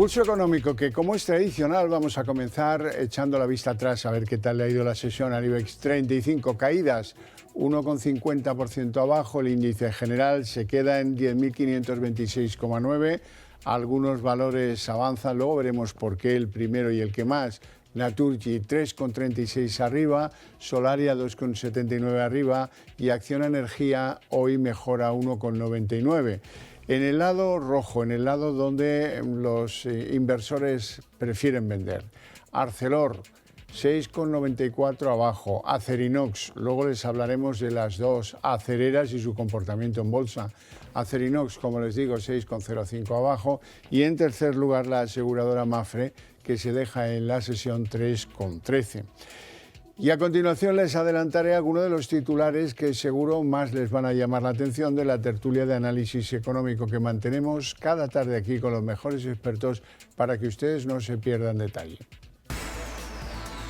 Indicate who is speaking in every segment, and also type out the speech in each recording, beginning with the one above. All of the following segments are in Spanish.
Speaker 1: Pulso económico que, como es tradicional, vamos a comenzar echando la vista atrás a ver qué tal le ha ido la sesión al IBEX 35. Caídas 1,50% abajo, el índice general se queda en 10.526,9. Algunos valores avanzan, luego veremos por qué el primero y el que más. Naturgy 3,36 arriba, Solaria 2,79 arriba y Acciona Energía hoy mejora 1,99. En el lado rojo, en el lado donde los inversores prefieren vender. Arcelor 6,94 abajo, Acerinox, luego les hablaremos de las dos acereras y su comportamiento en bolsa. Acerinox, como les digo, 6,05 abajo y en tercer lugar la aseguradora Mapfre, que se deja en la sesión 3,13. Y a continuación les adelantaré algunos de los titulares que seguro más les van a llamar la atención de la tertulia de análisis económico que mantenemos cada tarde aquí con los mejores expertos para que ustedes no se pierdan detalle.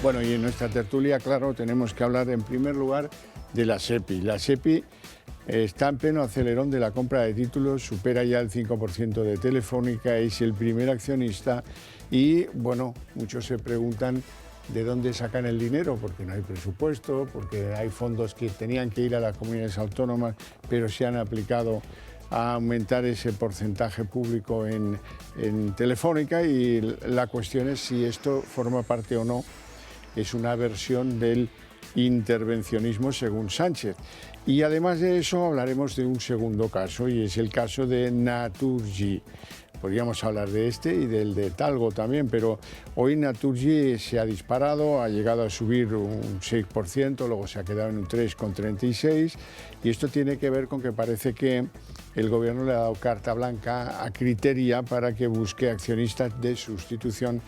Speaker 1: Bueno, y en nuestra tertulia, claro, tenemos que hablar en primer lugar de la SEPI. La SEPI está en pleno acelerón de la compra de títulos, supera ya el 5% de Telefónica, es el primer accionista y, bueno, muchos se preguntan de dónde sacan el dinero, porque no hay presupuesto, porque hay fondos que tenían que ir a las comunidades autónomas, pero se han aplicado a aumentar ese porcentaje público en Telefónica y la cuestión es si esto forma parte o no, es una versión del intervencionismo según Sánchez. Y además de eso hablaremos de un segundo caso y es el caso de Naturgy. Podríamos hablar de este y del de Talgo también, pero hoy Naturgy se ha disparado, ha llegado a subir un 6%, luego se ha quedado en un 3,36 y esto tiene que ver con que parece que el gobierno le ha dado carta blanca a Criteria para que busque accionistas de sustitución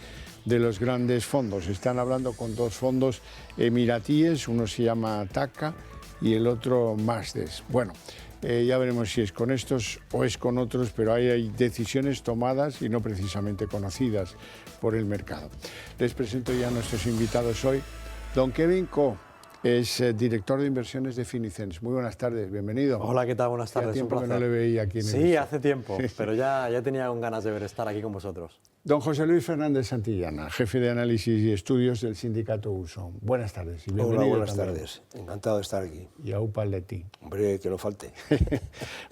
Speaker 1: de los grandes fondos. Están hablando con dos fondos emiratíes, uno se llama TACA y el otro Masdes. Bueno, ya veremos si es con estos o es con otros, pero hay decisiones tomadas y no precisamente conocidas por el mercado. Les presento ya a nuestros invitados hoy. Don Kevin Ko es director de inversiones de Finicens. Muy buenas tardes, bienvenido.
Speaker 2: Hola, ¿qué tal? Buenas tardes.
Speaker 1: Hace tiempo que no le veía aquí en el...
Speaker 2: Sí, hace tiempo, pero ya tenía ganas de estar aquí con vosotros.
Speaker 1: Don José Luis Fernández Santillana, jefe de análisis y estudios del sindicato Uso. Buenas tardes y bienvenido.
Speaker 3: Hola, buenas
Speaker 1: también.
Speaker 3: tardes. Encantado de estar aquí.
Speaker 1: Y a Upal de ti.
Speaker 3: Hombre, que no falte.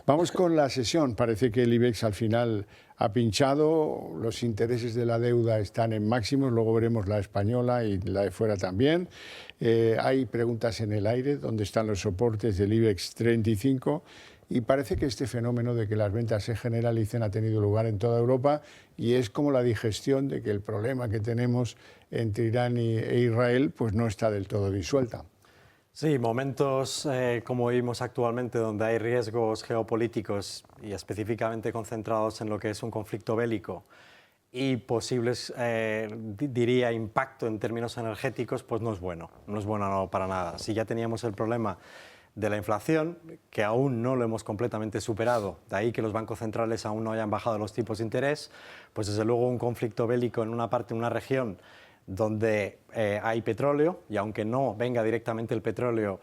Speaker 1: Vamos con la sesión. Parece que el IBEX al final ha pinchado, los intereses de la deuda están en máximos, luego veremos la española y la de fuera también. Hay preguntas en el aire, ¿dónde están los soportes del IBEX 35? Y parece que este fenómeno de que las ventas se generalicen ha tenido lugar en toda Europa y es como la digestión de que el problema que tenemos entre Irán e Israel pues no está del todo disuelta.
Speaker 2: Sí, momentos como vivimos actualmente donde hay riesgos geopolíticos y específicamente concentrados en lo que es un conflicto bélico y posibles, diría, impacto en términos energéticos, pues no es bueno para nada. Si ya teníamos el problema de la inflación, que aún no lo hemos completamente superado, de ahí que los bancos centrales aún no hayan bajado los tipos de interés, pues desde luego un conflicto bélico en una parte, en una región donde hay petróleo, y aunque no venga directamente el petróleo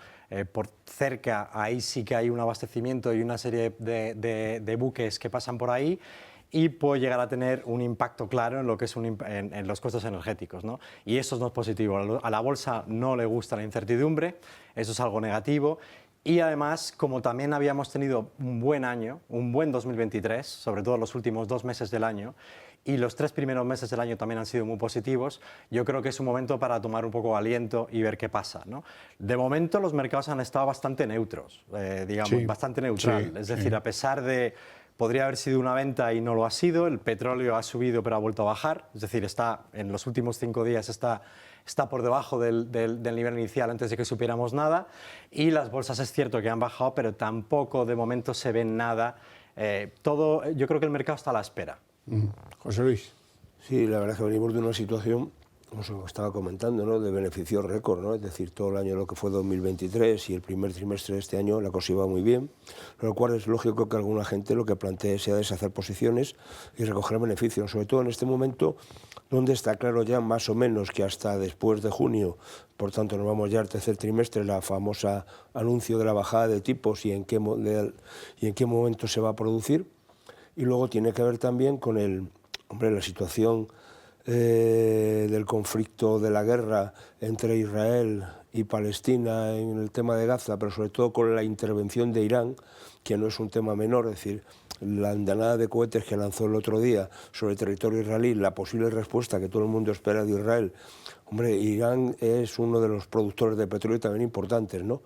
Speaker 2: por cerca, ahí sí que hay un abastecimiento y una serie de buques que pasan por ahí, y puede llegar a tener un impacto claro en lo que es en los costos energéticos, ¿no? Y eso no es positivo. A la bolsa no le gusta la incertidumbre, eso es algo negativo. Y además, como también habíamos tenido un buen año, un buen 2023, sobre todo los últimos 2 meses del año, y los 3 primeros meses del año también han sido muy positivos, yo creo que es un momento para tomar un poco de aliento y ver qué pasa, ¿no? De momento los mercados han estado bastante neutros, digamos, sí, bastante neutral. Sí, es decir, a pesar de... Podría haber sido una venta y no lo ha sido, el petróleo ha subido pero ha vuelto a bajar, es decir, en los últimos 5 días está por debajo del nivel inicial antes de que supiéramos nada, y las bolsas es cierto que han bajado, pero tampoco de momento se ve nada. Yo creo que el mercado está a la espera.
Speaker 1: José Luis.
Speaker 3: Sí, la verdad es que venimos de una situación, como estaba comentando, ¿no?, de beneficios récord, ¿no? Es decir, todo el año lo que fue 2023 y el primer trimestre de este año la cosa iba muy bien, lo cual es lógico que alguna gente lo que plantee sea deshacer posiciones y recoger beneficios, sobre todo en este momento donde está claro ya más o menos que hasta después de junio, por tanto nos vamos ya al tercer trimestre, la famosa anuncio de la bajada de tipos y en qué momento se va a producir, y luego tiene que ver también con Hombre, la situación del conflicto, de la guerra entre Israel y Palestina en el tema de Gaza, pero sobre todo con la intervención de Irán, que no es un tema menor, es decir, la andanada de cohetes que lanzó el otro día sobre el territorio israelí, la posible respuesta que todo el mundo espera de Israel. Hombre, Irán es uno de los productores de petróleo también importantes, ¿no?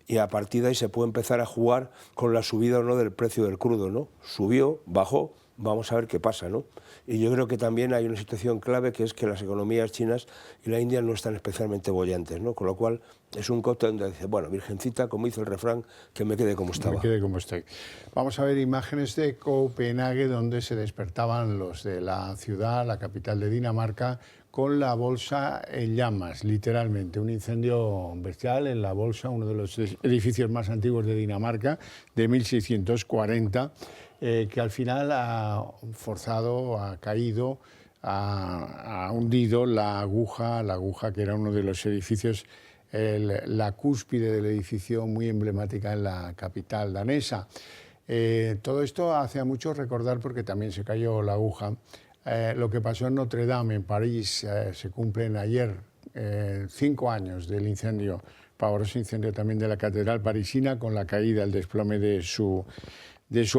Speaker 3: Y a partir de ahí se puede empezar a jugar con la subida o no del precio del crudo, ¿no? Subió, bajó, vamos a ver qué pasa, ¿no? Y yo creo que también hay una situación clave, que es que las economías chinas y la India no están especialmente bollantes, ¿no? Con lo cual es un cóctel donde dice, bueno, virgencita, como dice el refrán, que me quede como estaba.
Speaker 1: Me quede como estoy. Vamos a ver imágenes de Copenhague, donde se despertaban los de la ciudad, la capital de Dinamarca, con la bolsa en llamas, literalmente. Un incendio bestial en la bolsa, uno de los edificios más antiguos de Dinamarca, de 1640, que al final ha forzado, ha caído, ha hundido la aguja, que era uno de los edificios, la cúspide del edificio muy emblemática en la capital danesa. Todo esto hace a muchos recordar, porque también se cayó la aguja, lo que pasó en Notre Dame, en París. Se cumplen ayer 5 años del incendio, pavoroso incendio también de la catedral parisina, con la caída, el desplome de su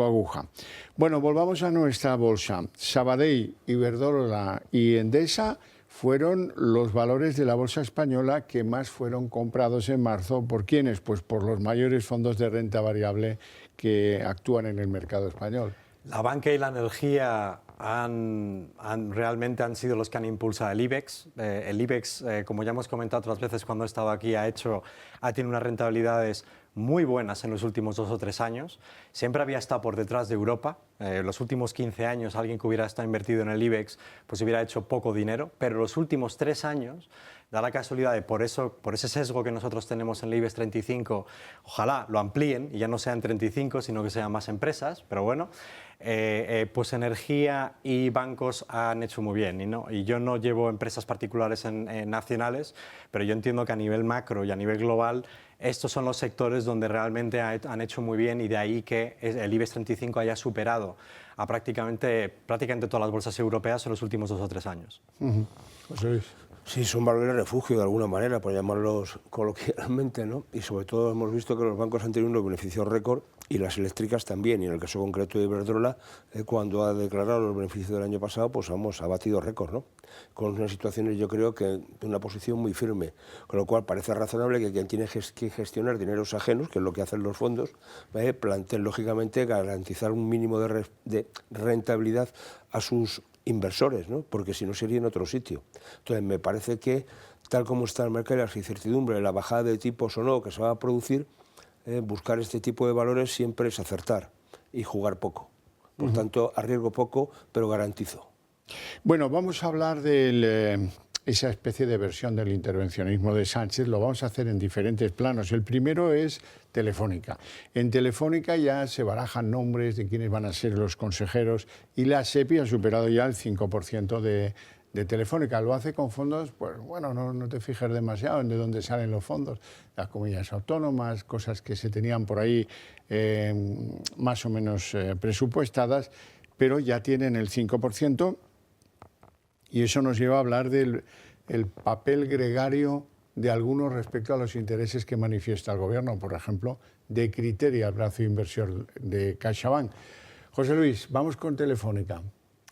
Speaker 1: aguja. Bueno, volvamos a nuestra bolsa. Sabadell, Iberdrola y Endesa fueron los valores de la bolsa española que más fueron comprados en marzo. ¿Por quiénes? Pues por los mayores fondos de renta variable que actúan en el mercado español.
Speaker 2: La banca y la energía realmente han sido los que han impulsado el IBEX. El IBEX, como ya hemos comentado otras veces cuando he estado aquí, ha tenido unas rentabilidades muy buenas en los últimos 2 o 3 años. Siempre había estado por detrás de Europa. Los últimos 15 años alguien que hubiera estado invertido en el IBEX pues hubiera hecho poco dinero, pero los últimos 3 años, da la casualidad de por ese sesgo que nosotros tenemos en el IBEX 35, ojalá lo amplíen y ya no sean 35, sino que sean más empresas, pero bueno, pues energía y bancos han hecho muy bien. Y yo no llevo empresas particulares nacionales, pero yo entiendo que a nivel macro y a nivel global estos son los sectores donde realmente han hecho muy bien, y de ahí que el IBEX 35 haya superado a prácticamente todas las bolsas europeas en los últimos 2 o 3 años.
Speaker 1: José Luis.
Speaker 3: Sí, son valores refugio de alguna manera, por llamarlos coloquialmente, ¿no? Y sobre todo hemos visto que los bancos han tenido unos beneficios récord, y las eléctricas también, y en el caso concreto de Iberdrola, cuando ha declarado los beneficios del año pasado, pues vamos, ha batido récord, ¿no? Con unas situaciones, yo creo que de una posición muy firme, con lo cual parece razonable que quien tiene que gestionar dineros ajenos, que es lo que hacen los fondos, planteen lógicamente garantizar un mínimo de rentabilidad a sus inversores, ¿no? Porque si no sería en otro sitio. Entonces me parece que tal como está el mercado, la incertidumbre, la bajada de tipos o no que se va a producir, buscar este tipo de valores siempre es acertar y jugar poco. Por tanto, arriesgo poco, pero garantizo.
Speaker 1: Bueno, vamos a hablar de esa especie de versión del intervencionismo de Sánchez. Lo vamos a hacer en diferentes planos. El primero es Telefónica. En Telefónica ya se barajan nombres de quiénes van a ser los consejeros, y la SEPI ha superado ya el 5% de Telefónica. Lo hace con fondos, pues bueno, no te fijes demasiado en de dónde salen los fondos, las comunidades autónomas, cosas que se tenían por ahí más o menos presupuestadas, pero ya tienen el 5%, y eso nos lleva a hablar del papel gregario de algunos respecto a los intereses que manifiesta el Gobierno, por ejemplo, de Criteria, el brazo inversor de CaixaBank. José Luis, vamos con Telefónica.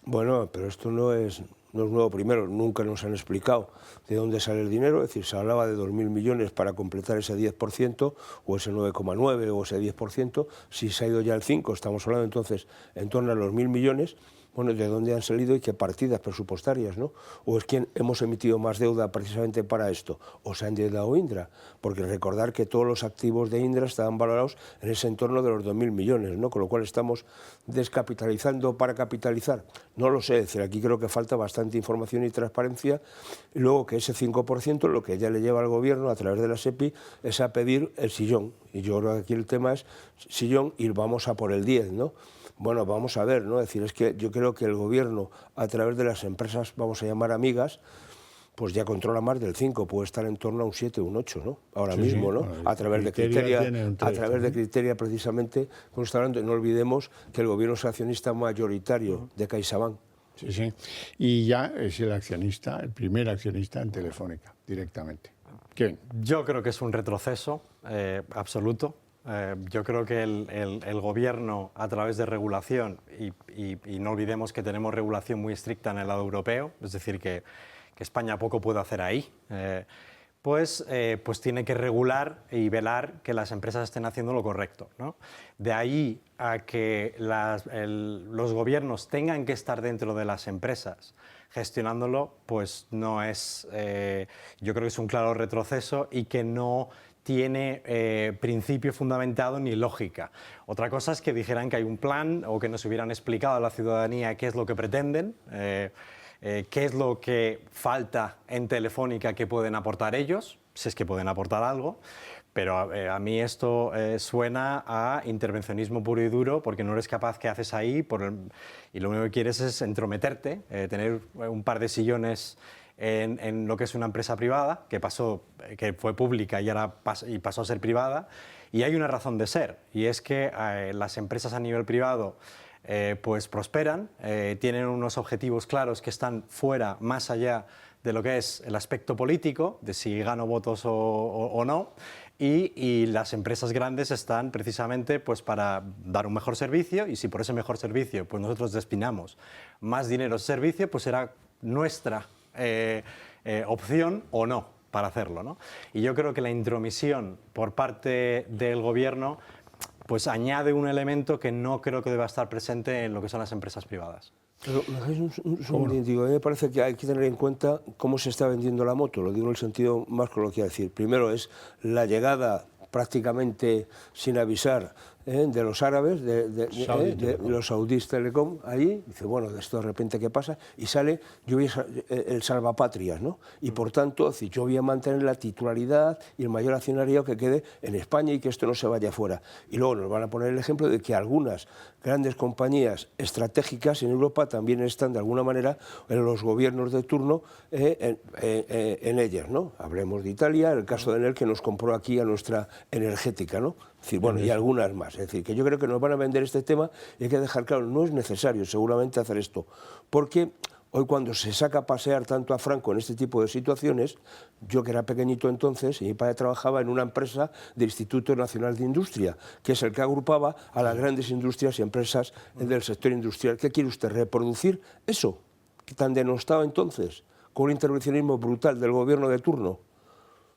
Speaker 3: Bueno, pero esto no es nuevo. Primero, nunca nos han explicado de dónde sale el dinero, es decir, se hablaba de 2.000 millones para completar ese 10%, o ese 9,9% o ese 10%, si se ha ido ya al 5%, estamos hablando entonces en torno a los 1.000 millones, bueno, ¿de dónde han salido y qué partidas presupuestarias, no? ¿O es que hemos emitido más deuda precisamente para esto? ¿O se ha endeudado Indra? Porque recordar que todos los activos de Indra estaban valorados en ese entorno de los 2.000 millones, ¿no? Con lo cual estamos descapitalizando para capitalizar. No lo sé, es decir, aquí creo que falta bastante información y transparencia. Y luego que ese 5%, lo que ya le lleva al Gobierno a través de la SEPI, es a pedir el sillón. Y yo creo que aquí el tema es sillón y vamos a por el 10, ¿no? Bueno, vamos a ver, ¿no? Es decir, es que yo creo que el Gobierno, a través de las empresas, vamos a llamar amigas, pues ya controla más del 5, puede estar en torno a un 7 o un 8, ¿no? Ahora mismo, ¿no? Bueno, a través de Criteria, precisamente, como está hablando, no olvidemos que el Gobierno es accionista mayoritario de CaixaBank.
Speaker 1: Sí, sí. Y ya es el accionista, el primer accionista en Telefónica, directamente. ¿Quién?
Speaker 2: Yo creo que es un retroceso absoluto. Yo creo que el gobierno, a través de regulación, y no olvidemos que tenemos regulación muy estricta en el lado europeo, es decir, que España poco puede hacer ahí, pues tiene que regular y velar que las empresas estén haciendo lo correcto, ¿no? De ahí a que los gobiernos tengan que estar dentro de las empresas gestionándolo, pues no es, yo creo que es un claro retroceso y que no tiene principio fundamentado ni lógica. Otra cosa es que dijeran que hay un plan o que nos hubieran explicado a la ciudadanía qué es lo que pretenden, qué es lo que falta en Telefónica que pueden aportar ellos, si es que pueden aportar algo, pero a mí esto suena a intervencionismo puro y duro, porque no eres capaz, ¿qué haces ahí? Y lo único que quieres es entrometerte, tener un par de sillones en lo que es una empresa privada, que fue pública y ahora pasó a ser privada, y hay una razón de ser, y es que las empresas a nivel privado pues prosperan, tienen unos objetivos claros que están fuera, más allá de lo que es el aspecto político, de si gano votos o no, y las empresas grandes están precisamente pues para dar un mejor servicio, y si por ese mejor servicio pues nosotros destinamos más dinero a ese servicio, pues será nuestra opción o no para hacerlo, ¿no? Y yo creo que la intromisión por parte del gobierno pues añade un elemento que no creo que deba estar presente en lo que son las empresas privadas.
Speaker 3: Pero un segundito, a mí me parece que hay que tener en cuenta cómo se está vendiendo la moto, lo digo en el sentido más coloquial, es decir, primero es la llegada prácticamente sin avisar de los árabes, de los saudíes Telecom, allí, dice, bueno, de esto de repente ¿qué pasa? Y sale, yo voy el salvapatrias, ¿no? Y por tanto, yo voy a mantener la titularidad y el mayor accionariado que quede en España y que esto no se vaya afuera. Y luego nos van a poner el ejemplo de que algunas grandes compañías estratégicas en Europa también están de alguna manera en los gobiernos de turno en ellas, ¿no? Hablemos de Italia, el caso de Enel que nos compró aquí a nuestra energética, ¿no? Es decir, bueno, y algunas más. Es decir, que yo creo que nos van a vender este tema y hay que dejar claro, no es necesario seguramente hacer esto, porque hoy cuando se saca a pasear tanto a Franco en este tipo de situaciones, yo que era pequeñito entonces, y mi padre trabajaba en una empresa del Instituto Nacional de Industria, que es el que agrupaba a las grandes industrias y empresas del sector industrial. ¿Qué quiere usted? ¿Reproducir eso que tan denostado entonces, con un intervencionismo brutal del gobierno de turno?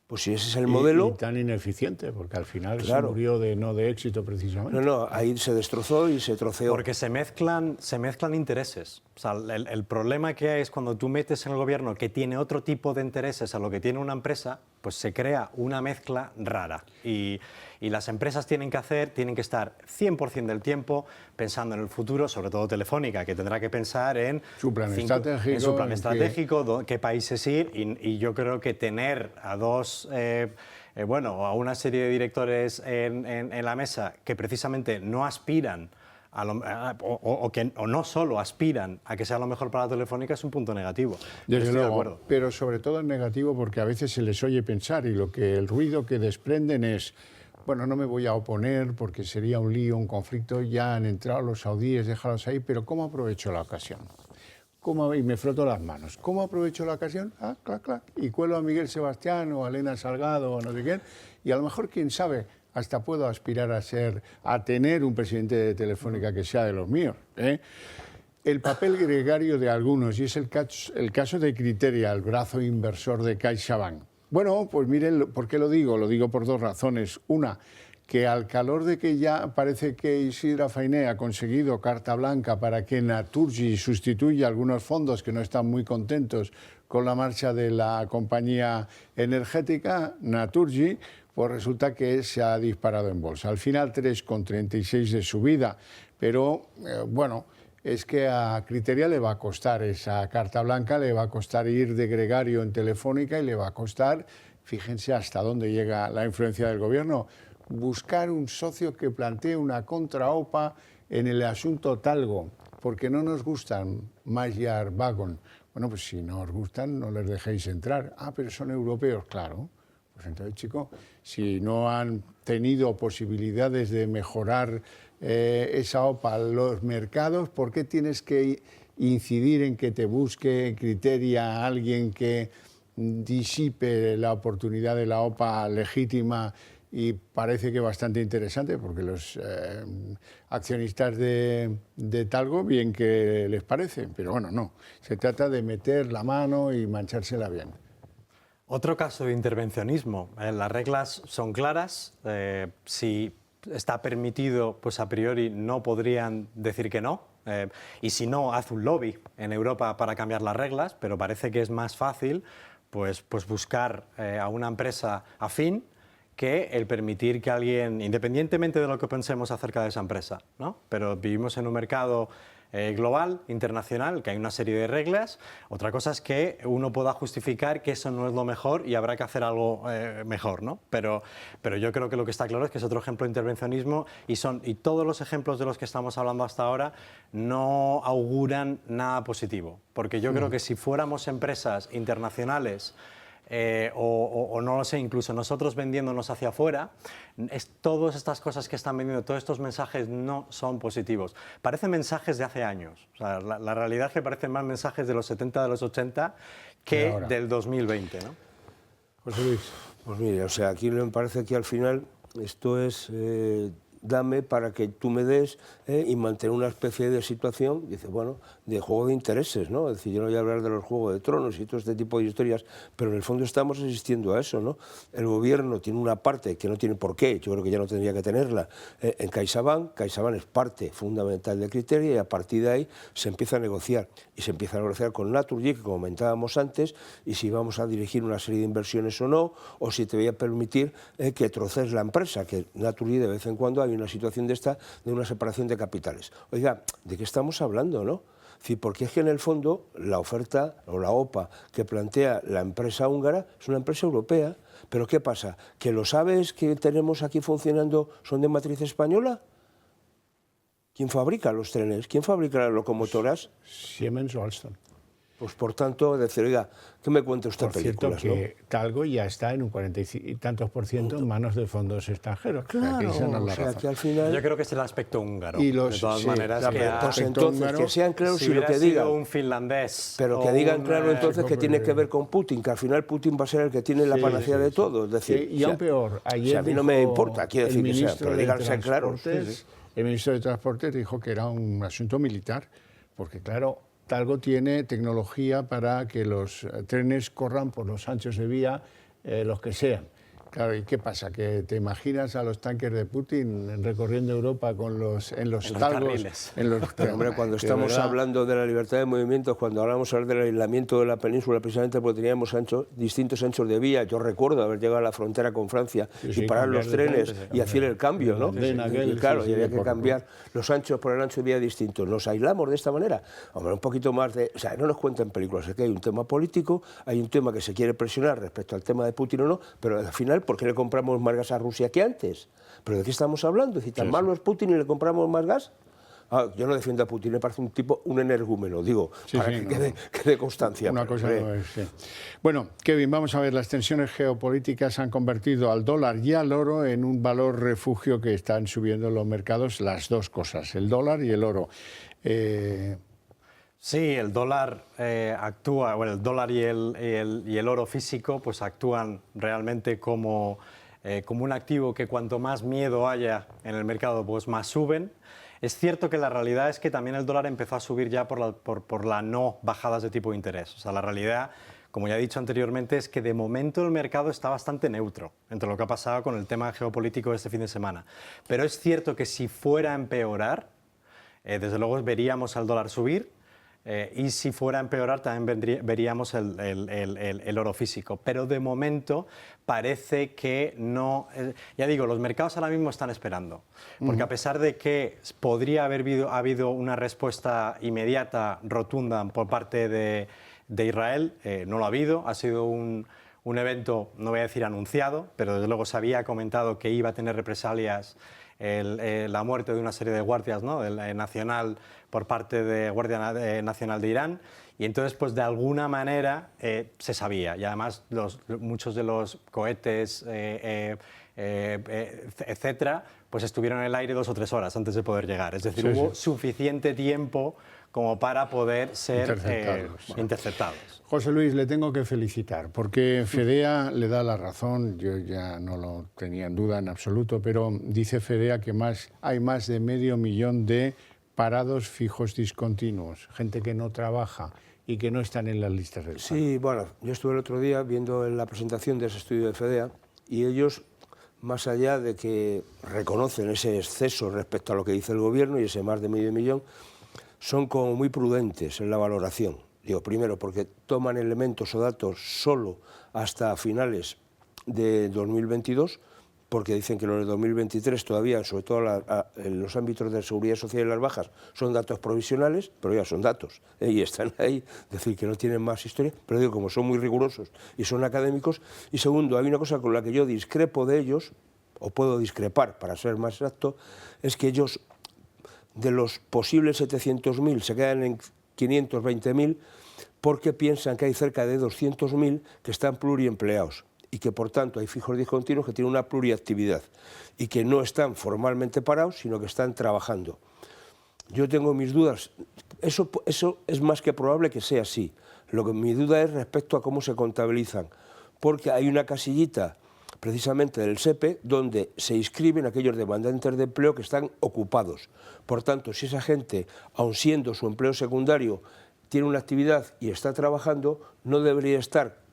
Speaker 3: Pues si ese es el modelo...
Speaker 1: Y tan ineficiente, porque al final
Speaker 3: claro,
Speaker 1: se murió no de éxito precisamente.
Speaker 3: No, ahí se destrozó y se troceó.
Speaker 2: Porque se mezclan intereses. O sea, el problema que hay es cuando tú metes en el gobierno que tiene otro tipo de intereses a lo que tiene una empresa, pues se crea una mezcla rara. Y las empresas tienen que estar 100% del tiempo pensando en el futuro, sobre todo Telefónica, que tendrá que pensar en
Speaker 1: su plan estratégico,
Speaker 2: en su plan estratégico, qué países ir, y yo creo que tener a a una serie de directores en la mesa que precisamente no aspiran o no solo aspiran a que sea lo mejor para la Telefónica es un punto negativo.
Speaker 1: Desde luego, pero sobre todo es negativo porque a veces se les oye pensar y el ruido que desprenden es, bueno, no me voy a oponer porque sería un lío, un conflicto, ya han entrado los saudíes, déjalos ahí, pero ¿cómo aprovecho la ocasión? Y me froto las manos. ¿Cómo aprovecho la ocasión? Clac, clac. Y cuelo a Miguel Sebastián o a Elena Salgado o no sé quién. Y a lo mejor, quién sabe, hasta puedo aspirar a tener un presidente de Telefónica que sea de los míos. El papel gregario de algunos, y es el caso de Criteria, el brazo inversor de CaixaBank. Bueno, pues miren, ¿por qué lo digo? Lo digo por dos razones. Una, que al calor de que ya parece que Isidra Fainé ha conseguido carta blanca para que Naturgy sustituya algunos fondos que no están muy contentos con la marcha de la compañía energética, Naturgy, pues resulta que se ha disparado en bolsa. Al final 3,36 de subida, pero bueno, es que a Criteria le va a costar esa carta blanca, le va a costar ir de gregario en Telefónica y le va a costar, fíjense hasta dónde llega la influencia del gobierno, buscar un socio que plantee una contraopa en el asunto Talgo, porque no nos gustan Magyar Wagon. Bueno, pues si no os gustan, no les dejéis entrar. Pero son europeos, claro. Pues entonces, chico, si no han tenido posibilidades de mejorar esa OPA los mercados, ¿por qué tienes que incidir en que te busque criteria alguien que disipe la oportunidad de la OPA legítima, y parece que bastante interesante, porque los accionistas de Talgo bien que les parece, pero bueno, no, se trata de meter la mano y manchársela bien.
Speaker 2: Otro caso de intervencionismo. Las reglas son claras. Si está permitido, pues a priori no podrían decir que no. Y si no, haz un lobby en Europa para cambiar las reglas, pero parece que es más fácil pues buscar a una empresa afín que el permitir que alguien, independientemente de lo que pensemos acerca de esa empresa, ¿no? Pero vivimos en un mercado global, internacional, que hay una serie de reglas. Otra cosa es que uno pueda justificar que eso no es lo mejor y habrá que hacer algo mejor, ¿no? Pero yo creo que lo que está claro es que es otro ejemplo de intervencionismo, y todos los ejemplos de los que estamos hablando hasta ahora no auguran nada positivo, porque yo creo que si fuéramos empresas internacionales, o no lo sé, incluso nosotros vendiéndonos hacia afuera, todas estas cosas que están vendiendo, todos estos mensajes no son positivos. Parecen mensajes de hace años. O sea, la realidad es que parecen más mensajes de los 70, de los 80 que del 2020, ¿no?
Speaker 1: José Luis.
Speaker 3: Pues mire, o sea, aquí me parece que al final esto es dame para que tú me des y mantener una especie de situación, dice, bueno, de juego de intereses, ¿no? Es decir, yo no voy a hablar de los Juegos de Tronos y todo este tipo de historias, pero en el fondo estamos asistiendo a eso, ¿no? El gobierno tiene una parte que no tiene por qué, yo creo que ya no tendría que tenerla, en CaixaBank. CaixaBank es parte fundamental del criterio, y a partir de ahí se empieza a negociar, y se empieza a negociar con Naturgy, que comentábamos antes, y si vamos a dirigir una serie de inversiones o no, o si te voy a permitir que troces la empresa, que Naturgy de vez en cuando hay una situación de esta, de una separación de capitales. Oiga, ¿de qué estamos hablando, no? Sí, porque es que en el fondo la oferta o la OPA que plantea la empresa húngara es una empresa europea. ¿Pero qué pasa? ¿Que los aves que tenemos aquí funcionando son de matriz española? ¿Quién fabrica los trenes? ¿Quién fabrica las locomotoras?
Speaker 1: Siemens o Alstom.
Speaker 3: Pues por tanto, decir, oiga, ¿qué me cuenta usted películas?
Speaker 1: Por cierto, que Talgo ya está en un 40 y tantos % en manos de fondos extranjeros.
Speaker 3: Claro, o sea, que al final...
Speaker 2: Yo creo que es el aspecto húngaro,
Speaker 1: de
Speaker 2: todas maneras.
Speaker 3: Pues entonces, que sean claros
Speaker 2: si
Speaker 3: lo que digan.
Speaker 2: un finlandés...
Speaker 3: Pero que digan claro entonces que tiene que ver con Putin, que al final Putin va a ser el que tiene la panacea de todo. Es decir,
Speaker 1: y aún peor, ayer
Speaker 3: a mí no me importa, quiero decir que sea, pero díganse claros.
Speaker 1: El ministro de Transportes dijo que era un asunto militar, porque claro, Talgo tiene tecnología para que los trenes corran por los anchos de vía, los que sean. Claro, ¿y qué pasa? ¿Que te imaginas a los tanques de Putin recorriendo Europa con en los talgos?
Speaker 3: Pero, hombre, cuando estamos hablando de la libertad de movimientos, cuando hablamos del aislamiento de la península, precisamente porque teníamos distintos anchos de vía, yo recuerdo haber llegado a la frontera con Francia y parar los trenes y hacer el cambio, ¿no? Y claro, y había que cambiar los anchos por el ancho de vía distinto. ¿Nos aislamos de esta manera? Hombre, un poquito más de... O sea, no nos cuenten películas, es que hay un tema político, hay un tema que se quiere presionar respecto al tema de Putin o no, pero al final, ¿por qué le compramos más gas a Rusia que antes? ¿Pero de qué estamos hablando? Si tan malo es Putin y le compramos más gas. Yo no defiendo a Putin, me parece un tipo, un energúmeno, digo, para que quede constancia.
Speaker 1: Una cosa no es, Bueno, Kevin, vamos a ver, las tensiones geopolíticas han convertido al dólar y al oro en un valor refugio que están subiendo los mercados, las dos cosas, el dólar y el oro.
Speaker 2: Sí, el dólar actúa, bueno, el dólar y el oro físico pues actúan realmente como un activo que cuanto más miedo haya en el mercado, pues más suben. Es cierto que la realidad es que también el dólar empezó a subir ya por la no bajadas de tipo de interés. O sea, la realidad, como ya he dicho anteriormente, es que de momento el mercado está bastante neutro entre lo que ha pasado con el tema geopolítico de este fin de semana. Pero es cierto que si fuera a empeorar, desde luego veríamos al dólar subir. Y si fuera a empeorar también veríamos el oro físico. Pero de momento parece que no... ya digo, los mercados ahora mismo están esperando. Porque a pesar de que podría haber habido una respuesta inmediata, rotunda, por parte de Israel, no lo ha habido. Ha sido un evento, no voy a decir anunciado, pero desde luego se había comentado que iba a tener represalias la muerte de una serie de guardias, ¿no? nacional por parte de Guardia Nacional de Irán, y entonces pues de alguna manera se sabía, y además muchos de los cohetes etcétera pues estuvieron en el aire 2 o 3 horas antes de poder llegar, es decir, hubo suficiente tiempo como para poder ser
Speaker 1: interceptados. José Luis, le tengo que felicitar, porque Fedea le da la razón, yo ya no lo tenía en duda en absoluto, pero dice Fedea que hay más de 500.000 de parados fijos discontinuos, gente que no trabaja y que no están en las listas del paro.
Speaker 3: Sí, bueno, yo estuve el otro día viendo la presentación de ese estudio de Fedea y ellos, más allá de que reconocen ese exceso respecto a lo que dice el gobierno y ese más de 500.000, son como muy prudentes en la valoración. Digo, primero, porque toman elementos o datos solo hasta finales de 2022, porque dicen que los de 2023 todavía, sobre todo en los ámbitos de seguridad social y las bajas, son datos provisionales, pero ya son datos, y están ahí, es decir, que no tienen más historia, pero digo, como son muy rigurosos y son académicos. Y segundo, hay una cosa con la que yo discrepo de ellos, o puedo discrepar para ser más exacto, es que ellos, de los posibles 700.000, se quedan en 520.000, porque piensan que hay cerca de 200.000 que están pluriempleados y que por tanto hay fijos discontinuos que tienen una pluriactividad y que no están formalmente parados, sino que están trabajando. Yo tengo mis dudas, eso es más que probable que sea así. Mi duda es respecto a cómo se contabilizan, porque hay una casillita precisamente del SEPE donde se inscriben aquellos demandantes de empleo que están ocupados. Por tanto, si esa gente, aun siendo su empleo secundario, tiene una actividad y está trabajando, no debería estar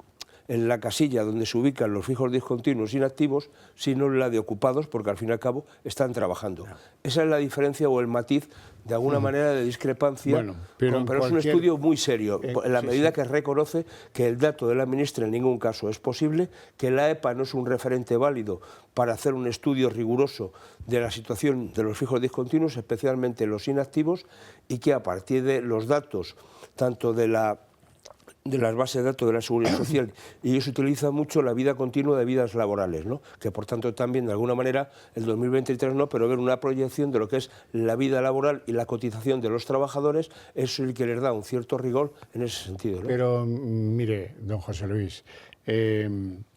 Speaker 3: en la casilla donde se ubican los fijos discontinuos inactivos, sino en la de ocupados, porque al fin y al cabo están trabajando. Esa es la diferencia o el matiz, de alguna manera, de discrepancia, bueno, pero es un estudio muy serio, en la medida que reconoce que el dato de la ministra en ningún caso es posible, que la EPA no es un referente válido para hacer un estudio riguroso de la situación de los fijos discontinuos, especialmente los inactivos, y que a partir de los datos, tanto de las bases de datos de la Seguridad Social, y ellos utilizan mucho la vida continua de vidas laborales, ¿no? Que por tanto también de alguna manera el 2023 no, pero ver una proyección de lo que es la vida laboral y la cotización de los trabajadores, es el que les da un cierto rigor en ese sentido, ¿no?
Speaker 1: Pero mire, don José Luis,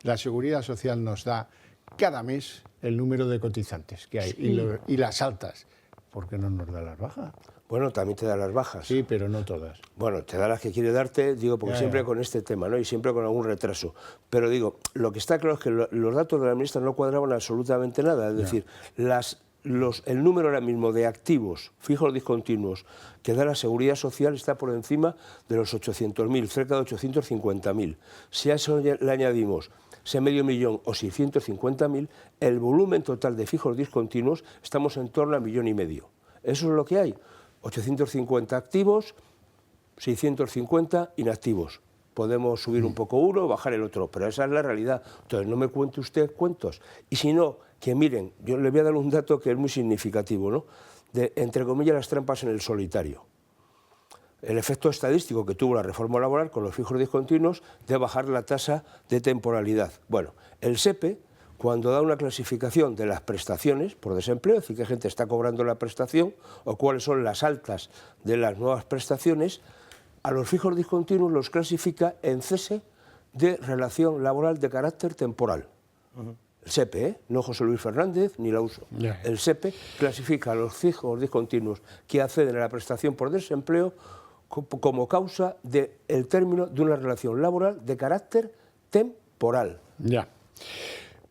Speaker 1: la Seguridad Social nos da cada mes el número de cotizantes que hay, sí, y las altas. ¿Por qué no nos da las bajas?
Speaker 3: Bueno, también te da las bajas.
Speaker 1: Sí, pero no todas.
Speaker 3: Bueno, te da las que quiere darte, digo, porque siempre con este tema, ¿no? Y siempre con algún retraso. Pero digo, lo que está claro es que los datos de la ministra no cuadraban absolutamente nada. Es decir, el número ahora mismo de activos, fijos discontinuos, que da la Seguridad Social está por encima de los 800.000, cerca de 850.000. Si a eso le añadimos ese 500.000 o 650.000, el volumen total de fijos discontinuos estamos en torno a 1,5 millones. Eso es lo que hay. 850 activos, 650 inactivos. Podemos subir un poco uno, bajar el otro, pero esa es la realidad. Entonces, no me cuente usted cuentos. Y si no, que miren, yo le voy a dar un dato que es muy significativo, ¿no? De, entre comillas, las trampas en el solitario. El efecto estadístico que tuvo la reforma laboral con los fijos discontinuos de bajar la tasa de temporalidad. Bueno, el SEPE, cuando da una clasificación de las prestaciones por desempleo, es decir, qué gente está cobrando la prestación o cuáles son las altas de las nuevas prestaciones, a los fijos discontinuos los clasifica en cese de relación laboral de carácter temporal. El SEPE, no José Luis Fernández ni la USO. El SEPE clasifica a los fijos discontinuos que acceden a la prestación por desempleo como causa del término de una relación laboral de carácter temporal.
Speaker 1: Ya.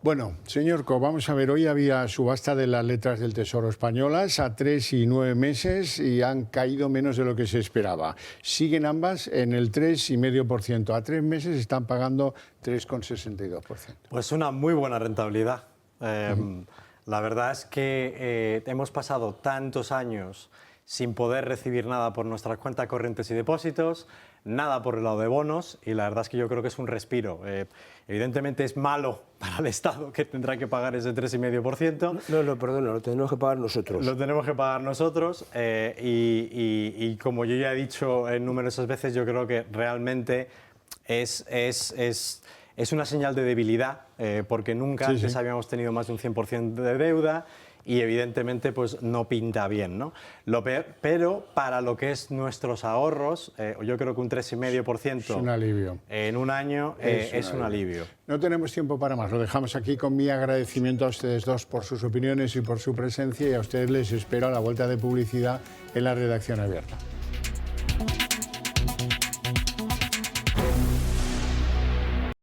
Speaker 1: Bueno, señor Co, vamos a ver, hoy había subasta de las letras del Tesoro españolas a 3 y 9 meses y han caído menos de lo que se esperaba. Siguen ambas en el 3,5%. A 3 meses están pagando 3,62%.
Speaker 2: Pues una muy buena rentabilidad. La verdad es que hemos pasado tantos años sin poder recibir nada por nuestras cuentas corrientes y depósitos, nada por el lado de bonos, y la verdad es que yo creo que es un respiro. Evidentemente es malo para el Estado, que tendrá que pagar ese 3,5%.
Speaker 3: No, perdona, lo tenemos que pagar nosotros.
Speaker 2: Lo tenemos que pagar nosotros, y como yo ya he dicho en numerosas veces, yo creo que realmente es una señal de debilidad, porque nunca antes habíamos tenido más de un 100% de deuda, y evidentemente pues no pinta bien, ¿no? Pero para lo que es nuestros ahorros, yo creo que un 3,5%
Speaker 1: es un alivio.
Speaker 2: En un año es un alivio.
Speaker 1: No tenemos tiempo para más, lo dejamos aquí con mi agradecimiento a ustedes dos por sus opiniones y por su presencia, y a ustedes les espero a la vuelta de publicidad en la redacción abierta.